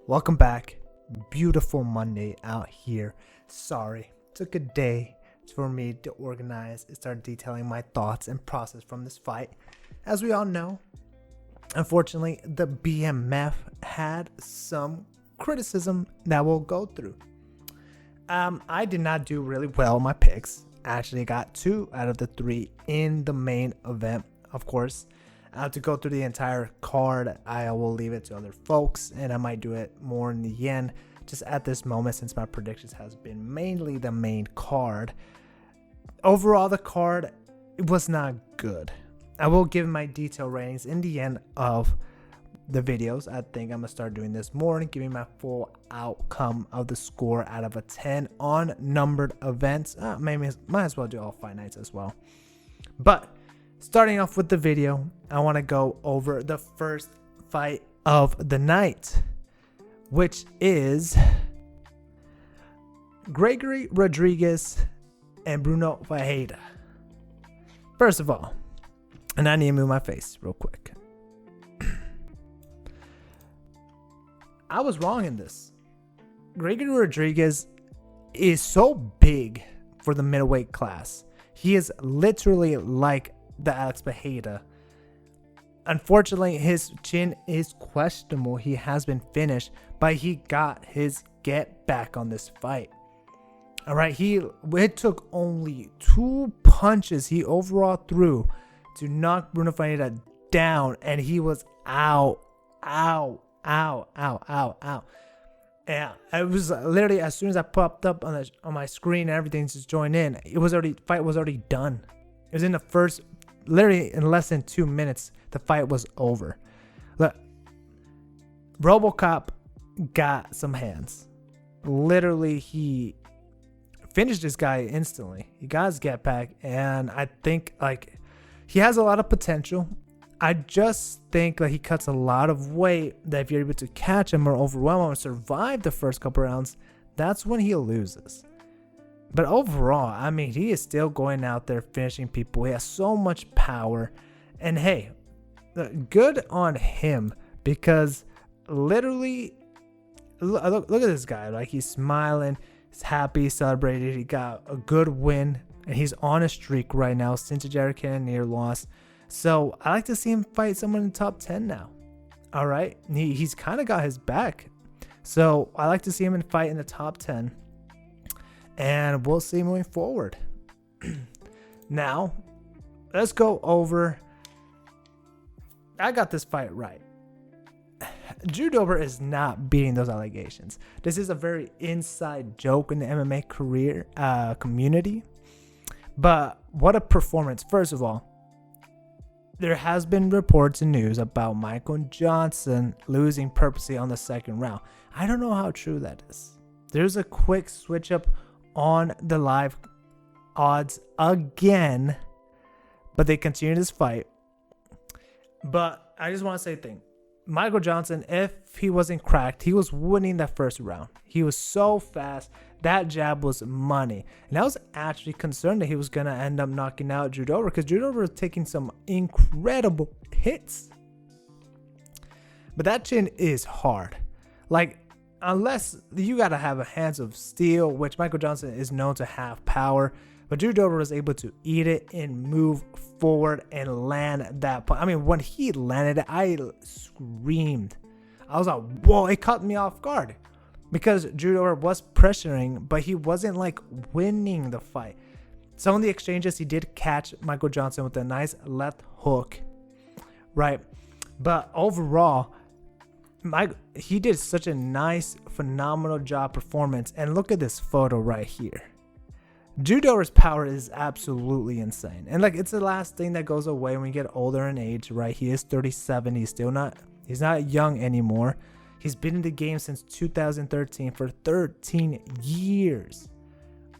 Welcome back. Beautiful Monday out here. Sorry, took a day for me to organize and start detailing my thoughts and process from this fight. As we all know, unfortunately, the BMF had some criticism that we'll go through. I did not do really well in my picks. Actually got 2 out of the 3 in the main event. Of course, to go through the entire card, I will leave it to other folks, and I might do it more in the end. Just at this moment, since my predictions has been mainly the main card. Overall, the card was not good. I will give my detail ratings in the end of the videos. I think I'm gonna start doing this more and giving my full outcome of the score out of a 10 on numbered events. Maybe might as well do all fight nights as well. But starting off with the video, I want to go over the first fight of the night, which is Gregory Rodriguez and Bruno Ferreira. First of all, and I need to move my face real quick. I was wrong in this. Gregory Rodriguez is so big for the middleweight class. He is literally like the Alex Pereira. Unfortunately, his chin is questionable. He has been finished, but he got his get back on this fight. All right, it took only 2 punches he overall threw to knock Bruno Ferreira down, and he was out. Yeah, it was literally as soon as I popped up on my screen and everything just joined in, fight was already done. It was in the first, literally in less than 2 minutes, the fight was over. Look, RoboCop got some hands. Literally, he finished this guy instantly. He got his get back, and I think he has a lot of potential. I just think that he cuts a lot of weight, that if you're able to catch him or overwhelm him or survive the first couple rounds, that's when he loses. But overall, I mean, he is still going out there finishing people. He has so much power. And hey, good on him, because literally, look at this guy. Like, he's smiling, he's happy, celebrated. He got a good win, and he's on a streak right now since the Jared Cannonier loss. So I like to see him fight someone in the top 10 now. All right. He's kind of got his back. So I like to see him in fight in the top 10. And we'll see moving forward. Now, let's go over. I got this fight right. Drew Dober is not beating those allegations. This is a very inside joke in the MMA career community. But what a performance. First of all, there has been reports and news about Michael Johnson losing purposely on the second round. I don't know how true that is. There's a quick switch up on the live odds again, but they continue this fight. But I just want to say a thing. Michael Johnson, if he wasn't cracked, he was winning that first round. He was so fast. That jab was money. And I was actually concerned that he was going to end up knocking out Drew Dober, because Drew Dober was taking some incredible hits. But that chin is hard. Like, unless you got to have a hands of steel, which Michael Johnson is known to have power. But Drew Dober was able to eat it and move forward and land that punch. I mean, when he landed it, I screamed. I was like, whoa, it caught me off guard. Because Drew Dober was pressuring, but he wasn't like winning the fight. Some of the exchanges, he did catch Michael Johnson with a nice left hook, right? But overall, he did such a nice, phenomenal job performance. And look at this photo right here. Drew Dober's power is absolutely insane. And like, it's the last thing that goes away when you get older in age, right? He is 37. He's not young anymore. He's been in the game since 2013 for 13 years,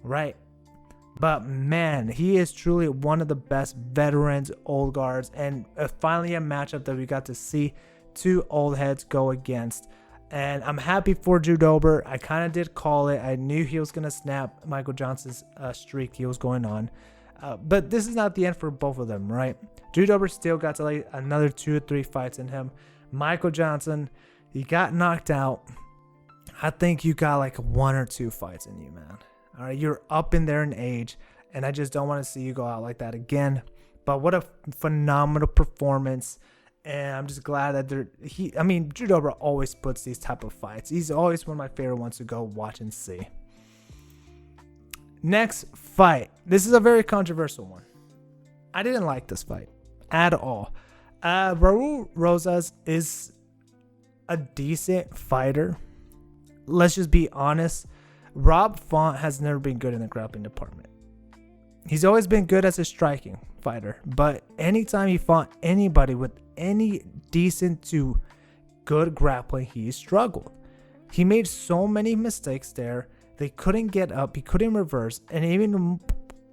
right? But man, he is truly one of the best veterans, old guards, and finally a matchup that we got to see 2 old heads go against. And I'm happy for Drew Dober. I kind of did call it. I knew he was going to snap Michael Johnson's streak he was going on. But this is not the end for both of them, right? Drew Dober still got to like another 2 or 3 fights in him. Michael Johnson, he got knocked out. I think you got like 1 or 2 fights in you, man. All right, you're up in there in age, and I just don't want to see you go out like that again. But what a phenomenal performance, and I'm just glad that Drew Dober always puts these type of fights. He's always one of my favorite ones to go watch and see. Next fight. This is a very controversial one. I didn't like this fight at all. Raul Rosas is a decent fighter. Let's just be honest. Rob Font has never been good in the grappling department. He's always been good as a striking fighter, but anytime he fought anybody with any decent to good grappling, he struggled. He made so many mistakes there. They couldn't get up. He couldn't reverse. And even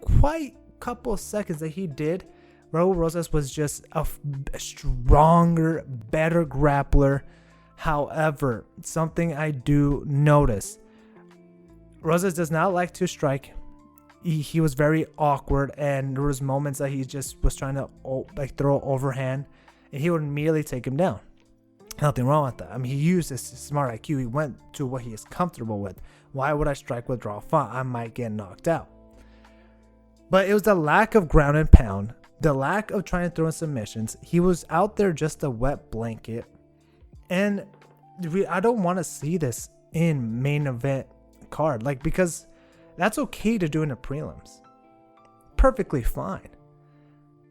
quite a couple of seconds that he did, Raul Rosas was just a stronger, better grappler. However, something I do notice, Rosas does not like to strike. He was very awkward, and there was moments that he just was trying to throw overhand, and he would immediately take him down. Nothing wrong with that. I mean, he used his smart IQ. He went to what he is comfortable with. Why would I strike with Raw Font? I might get knocked out. But it was the lack of ground and pound, the lack of trying to throw in submissions. He was out there just a wet blanket. And I don't want to see this in main event card, because that's okay to do in the prelims. Perfectly fine.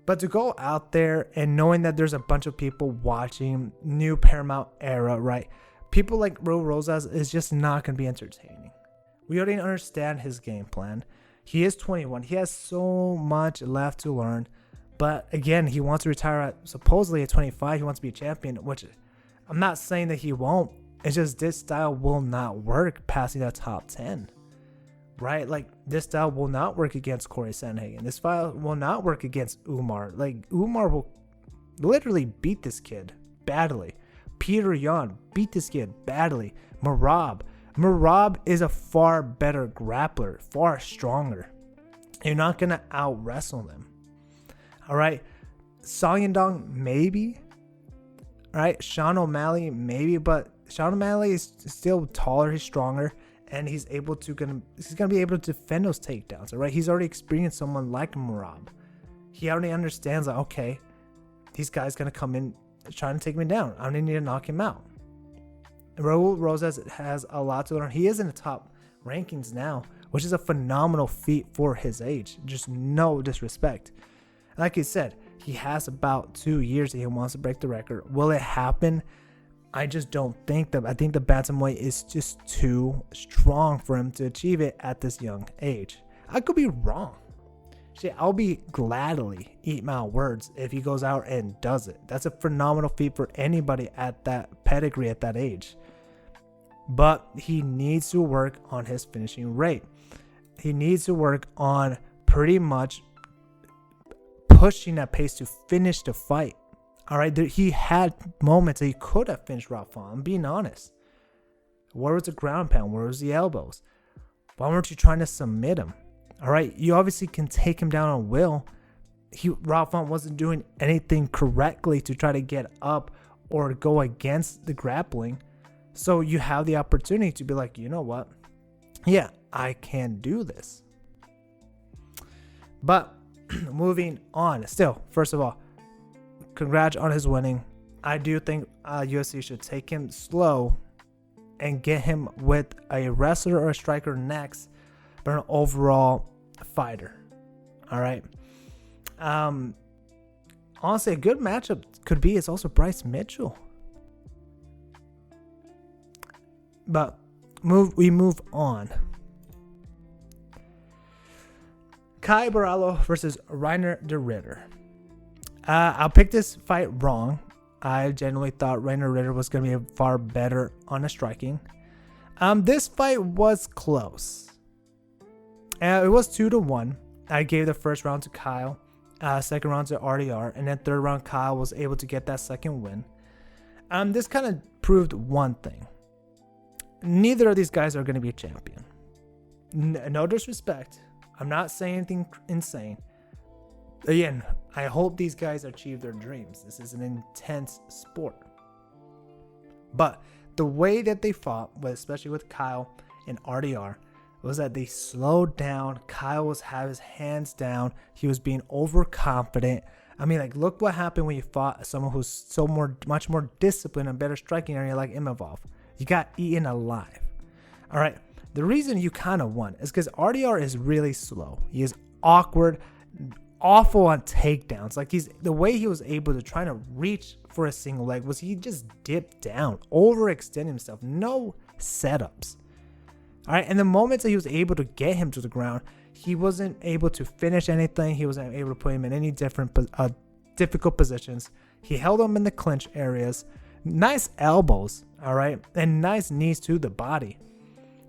But to go out there and knowing that there's a bunch of people watching, new Paramount era, right? People like Raul Rosas is just not going to be entertaining. We already understand his game plan. He is 21. He has so much left to learn. But again, he wants to retire supposedly at 25. He wants to be a champion, which I'm not saying that he won't. It's just this style will not work passing the top 10. Right? This style will not work against Corey Sandhagen. This style will not work against Umar. Umar will literally beat this kid badly. Peter Yan beat this kid badly. Merab is a far better grappler, far stronger. You're not going to out-wrestle them. All right? Song Yadong, maybe. All right? Sean O'Malley, maybe. But Sean O'Malley is still taller. He's stronger. And he's gonna be able to defend those takedowns. All right? He's already experienced someone like Merab. He already understands, okay, these guys going to come in trying to take me down. I need to knock him out. Raul Rosas has a lot to learn. He is in the top rankings now, which is a phenomenal feat for his age. Just no disrespect. Like I said, he has about 2 years that he wants to break the record. Will it happen? I just don't think that. I think the bantamweight is just too strong for him to achieve it at this young age. I could be wrong. Shit, I'll be gladly eat my words if he goes out and does it. That's a phenomenal feat for anybody at that pedigree at that age. But he needs to work on his finishing rate. He needs to work on pretty much pushing that pace to finish the fight. All right, he had moments that he could have finished Rob Font. I'm being honest. Where was the ground pound? Where was the elbows? Why weren't you trying to submit him? All right, you obviously can take him down on will. Rob Font wasn't doing anything correctly to try to get up or go against the grappling. So you have the opportunity to be like, you know what? Yeah, I can do this. But moving on. Still, first of all, congrats on his winning. I do think UFC should take him slow and get him with a wrestler or a striker next, but an overall fighter. All right. Honestly, a good matchup could be is also Bryce Mitchell. But we move on. Kai Barallo versus Reiner de Ritter. I'll pick this fight wrong. I genuinely thought Reiner Ritter was going to be far better on the striking. This fight was close. It was 2-1. I gave the first round to Kyle, second round to RDR, and then third round Kyle was able to get that second win. This kind of proved one thing. Neither of these guys are going to be a champion. No disrespect. I'm not saying anything insane. Again, I hope these guys achieve their dreams. This is an intense sport. But the way that they fought, especially with Kyle and RDR, was that they slowed down. Kyle was have his hands down. He was being overconfident. I mean, like, look what happened when you fought someone who's much more disciplined and better striking area like Imavov. You got eaten alive. All right. The reason you kind of won is because RDR is really slow. He is awkward, awful on takedowns. Like, the way he was able to try to reach for a single leg was he just dipped down, overextending himself, no setups. All right, and the moments that he was able to get him to the ground, he wasn't able to finish anything. He wasn't able to put him in any difficult positions. He held him in the clinch areas, nice elbows, all right, and nice knees to the body.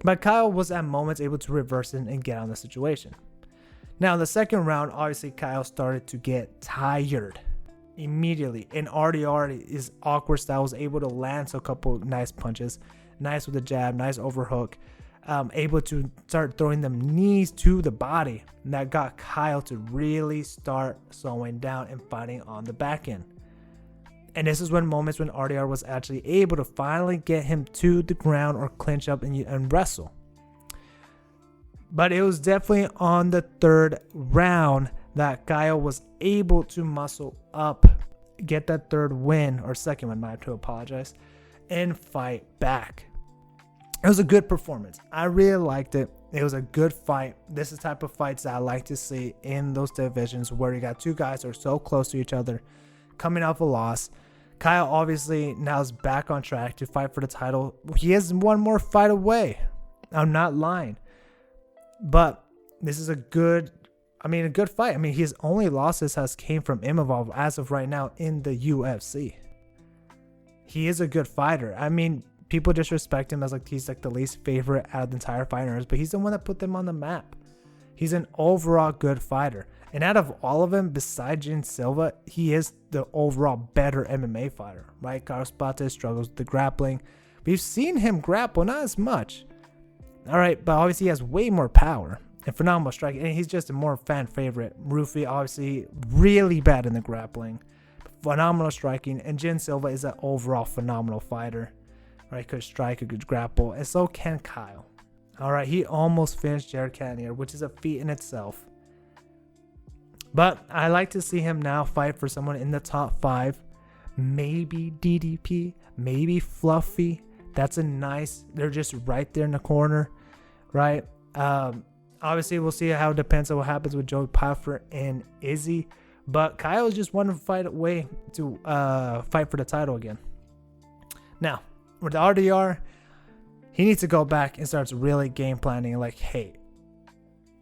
But Kyle was at moments able to reverse it and get out of the situation. Now, in the second round, obviously Kyle started to get tired immediately, and RDR, his awkward style, was able to land a couple nice punches, nice with a jab, nice overhook. Able to start throwing them knees to the body. And that got Kyle to really start slowing down and fighting on the back end. And this is moments when RDR was actually able to finally get him to the ground or clinch up and wrestle. But it was definitely on the third round that Kyle was able to muscle up, get that third win, or second win, I have to apologize, and fight back. It was a good performance. I really liked it. It was a good fight. This is the type of fights that I like to see in those divisions where you got two guys who are so close to each other coming off a loss. Kyle obviously now is back on track to fight for the title. He has one more fight away. I'm not lying. But this is a good fight. I mean, his only losses came from Imavov as of right now in the UFC. He is a good fighter. I mean, people disrespect him as he's the least favorite out of the entire fighters, but he's the one that put them on the map. He's an overall good fighter. And out of all of them, besides Jin Silva, he is the overall better MMA fighter, right? Carlos Bates struggles with the grappling. We've seen him grapple, not as much. All right, but obviously he has way more power and phenomenal striking, and he's just a more fan favorite. Rufi, obviously, really bad in the grappling, phenomenal striking, and Jin Silva is an overall phenomenal fighter. Right, could strike, could grapple, and so can Kyle. All right, he almost finished Jared Cannonier, which is a feat in itself. But I like to see him now fight for someone in the top 5. Maybe DDP, maybe Fluffy. That's a nice, they're just right there in the corner, right? Obviously, we'll see how it depends on what happens with Joey Pfeiffer and Izzy. But Kyle is just one fight away to fight for the title again. Now, with RDR, he needs to go back and start really game planning. Like, hey,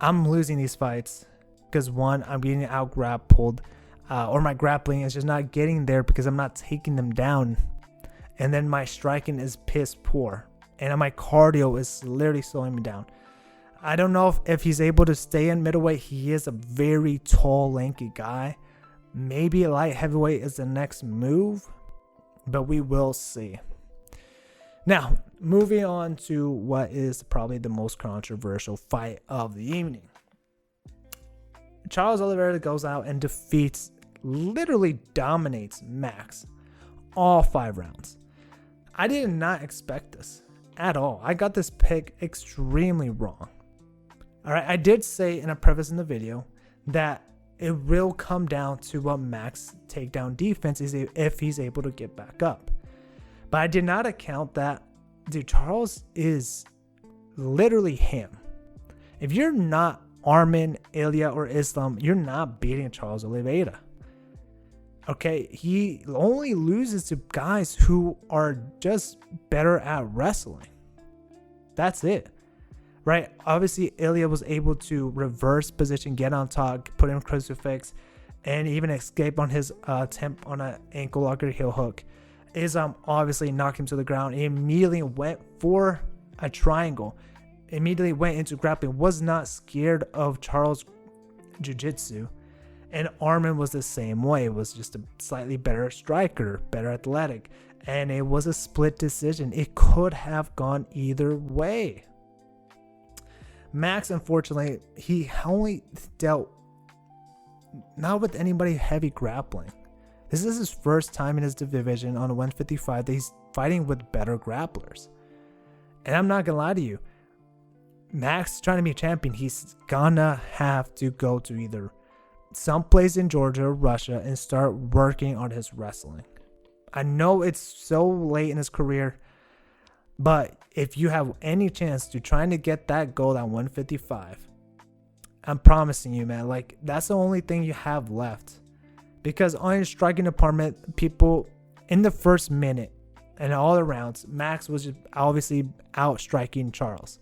I'm losing these fights because one, I'm getting out grappled, or my grappling is just not getting there because I'm not taking them down, and then my striking is piss poor, and my cardio is literally slowing me down. I don't know if he's able to stay in middleweight. He is a very tall, lanky guy. Maybe light heavyweight is the next move, but we will see. Now, moving on to what is probably the most controversial fight of the evening. Charles Oliveira goes out and literally dominates Max all 5 rounds. I did not expect this at all. I got this pick extremely wrong. All right, I did say in a preface in the video that it will come down to what Max takedown defense is if he's able to get back up. But I did not account that, dude, Charles is literally him. If you're not Armin, Ilya, or Islam, you're not beating Charles Oliveira. Okay, he only loses to guys who are just better at wrestling. That's it. Right? Obviously, Ilya was able to reverse position, get on top, put him crucifix, and even escape on his attempt on an ankle locker heel hook. Islam obviously knocked him to the ground. He immediately went for a triangle. Immediately went into grappling. Was not scared of Charles' jiu-jitsu. And Armin was the same way. Was just a slightly better striker, better athletic. And it was a split decision. It could have gone either way. Max, unfortunately, he only dealt not with anybody heavy grappling. This is his first time in his division on 155 that he's fighting with better grapplers. And I'm not going to lie to you, Max trying to be a champion, he's gonna have to go to either someplace in Georgia or Russia and start working on his wrestling. I know it's so late in his career, but if you have any chance to trying to get that gold at 155, I'm promising you, man, like that's the only thing you have left. Because on his striking department, people in the first minute and all the rounds, Max was just obviously out striking Charles.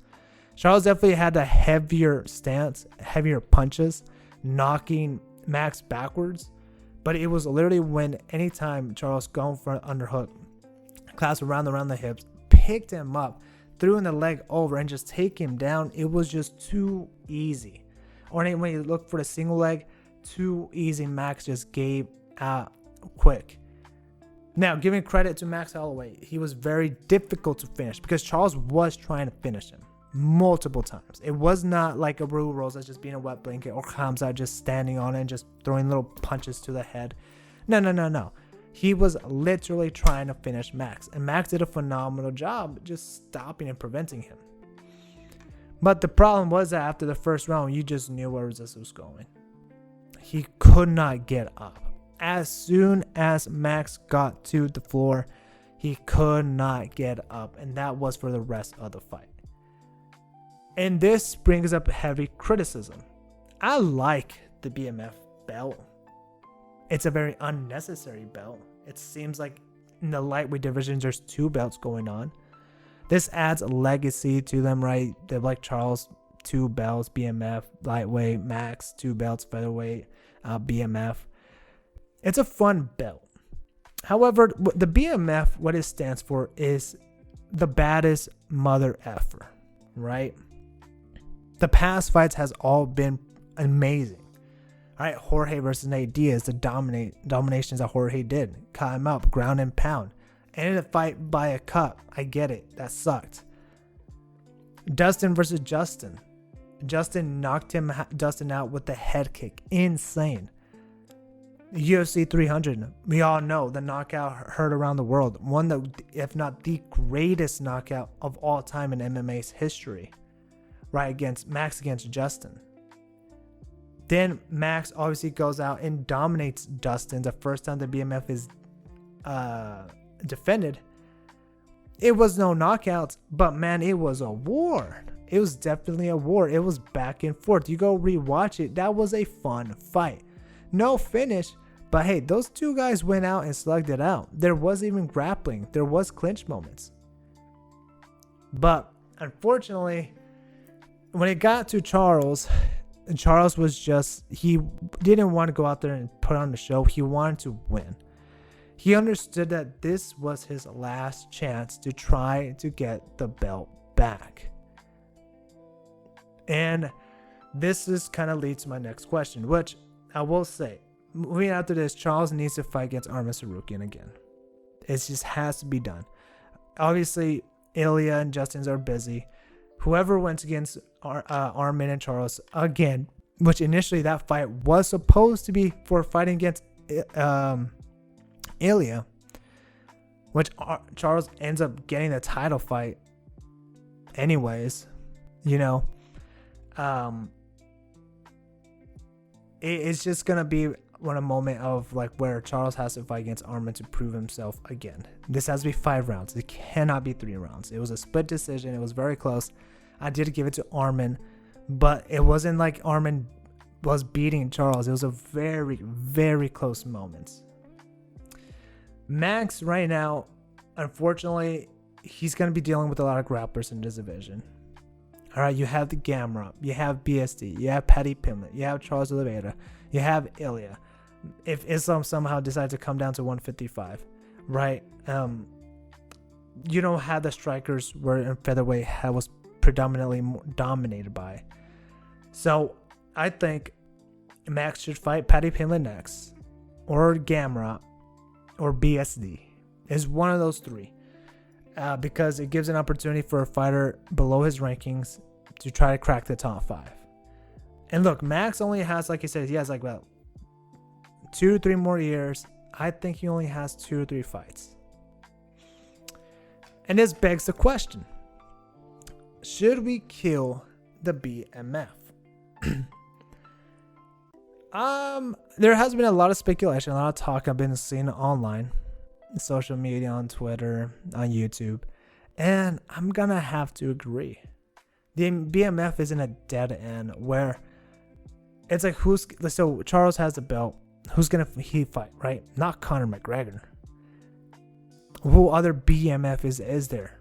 Charles definitely had a heavier stance, heavier punches, knocking Max backwards. But it was literally when anytime Charles going for an underhook, class around the hips, picked him up, threw in the leg over, and just take him down, it was just too easy. Or when you look for the single leg, too easy. Max just gave out quick. Now, giving credit to Max Holloway, he was very difficult to finish because Charles was trying to finish him multiple times. It was not like a Raul Rosas just being a wet blanket or Khamzat just standing on it and just throwing little punches to the head. No. He was literally trying to finish Max, and Max did a phenomenal job just stopping and preventing him. But the problem was that after the first round, you just knew where this was going. He could not get up. As soon as Max got to the floor, he could not get up, and that was for the rest of the fight. And this brings up heavy criticism. I like the BMF belt. It's a very unnecessary belt. It seems like in the lightweight divisions, there's 2 belts going on. This adds a legacy to them, right? They're like Charles, 2 belts, BMF, lightweight, Max, 2 belts, featherweight, BMF. It's a fun belt. However, the BMF, what it stands for is the baddest mother effer, right? The past fights has all been amazing. All right, Jorge versus Nate Diaz, the dominations that Jorge did. Caught him up, ground and pound. Ended the fight by a cut. I get it. That sucked. Dustin versus Justin. Justin knocked Dustin out with the head kick. Insane. UFC 300. We all know the knockout heard around the world. One of, if not the greatest knockout of all time in MMA's history. Right, against Max against Justin. Then Max obviously goes out and dominates Dustin the first time the BMF is defended. It was no knockouts, but man, it was a war. It was definitely a war. It was back and forth. You go rewatch it. That was a fun fight. No finish, but hey, those 2 guys went out and slugged it out. There was even grappling. There was clinch moments. But unfortunately, when it got to Charles, and Charles was just, he didn't want to go out there and put on the show. He wanted to win. He understood that this was his last chance to try to get the belt back. And this is kind of leads to my next question, which I will say, moving after this, Charles needs to fight against Arman Tsarukyan again. It just has to be done. Obviously, Ilya and Justin's are busy. Whoever went against Arman and Charles again, which initially that fight was supposed to be for fighting against Ilya, which Charles ends up getting the title fight anyways, you know. It's just gonna be a moment of like where Charles has to fight against Arman to prove himself again. This has to be 5 rounds. It cannot be 3 rounds. It was a split decision. It was very close. I did give it to Arman, but it wasn't like Arman was beating Charles. It was a very, very close moment. Max right now, unfortunately, he's going to be dealing with a lot of grapplers in this division. All right, you have the Gamrot, you have BSD, you have Paddy Pimblett, you have Charles Oliveira, you have Ilya. If Islam somehow decides to come down to 155, right? You don't have the strikers where in featherweight was predominantly dominated by. So I think Max should fight Paddy Pimblett next, or Gamrot, or BSD. Is one of those 3. Because it gives an opportunity for a fighter below his rankings to try to crack the top 5. And look, Max only has, like he said, he has like about 2 to 3 more years I think he only has 2 or 3 fights. And this begs the question, should we kill the BMF? There has been a lot of speculation, a lot of talk I've been seeing online, social media, on Twitter, on YouTube, and I'm gonna have to agree. The BMF is in a dead end where it's like, so Charles has the belt. Who's gonna he fight, right? Not Conor McGregor. Who other BMF is there?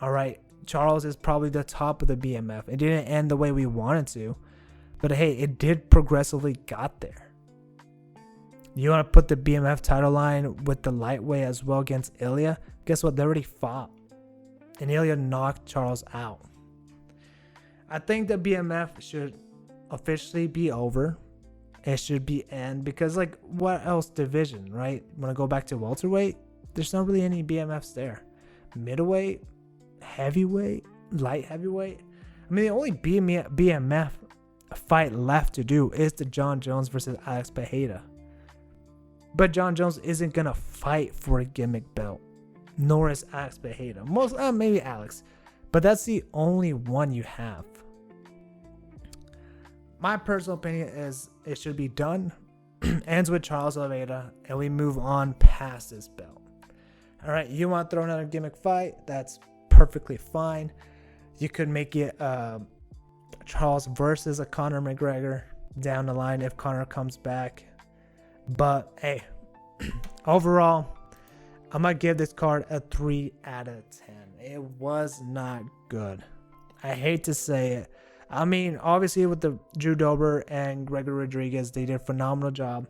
All right, Charles is probably the top of the BMF. It didn't end the way we wanted to, but hey, it did progressively got there. You want to put the BMF title line with the lightweight as well against Ilya? Guess what? They already fought, and Ilya knocked Charles out. I think the BMF should officially be over. It should be end, because like, what else division, right? When I go back to welterweight, there's not really any BMFs there. Middleweight, heavyweight, light heavyweight. I mean, the only BMF fight left to do is the John Jones versus Alex Pereira. But John Jones isn't gonna fight for a gimmick belt, nor is Alex Pereira. Maybe Alex, but that's the only one you have. My personal opinion is it should be done. Ends with Charles Oliveira, and we move on past this belt. All right, you want to throw another gimmick fight? That's perfectly fine. You could make it Charles versus a Conor McGregor down the line if Conor comes back. But hey, overall, I'm going to give this card a 3 out of 10. It was not good. I hate to say it. I mean, obviously with the Drew Dober and Gregory Rodriguez, they did a phenomenal job.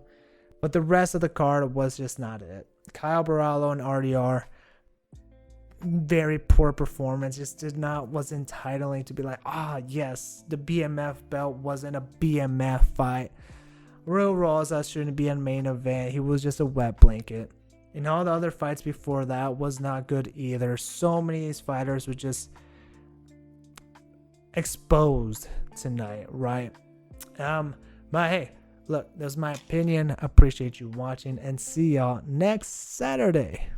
But the rest of the card was just not it. Kyle Barallo and RDR, very poor performance. Just was entitling to be like, yes, the BMF belt wasn't a BMF fight. Real Rosa shouldn't be a main event. He was just a wet blanket. And all the other fights before that was not good either. So many of these fighters were just exposed tonight, right? But hey, look, that's my opinion. Appreciate you watching, and see y'all next Saturday.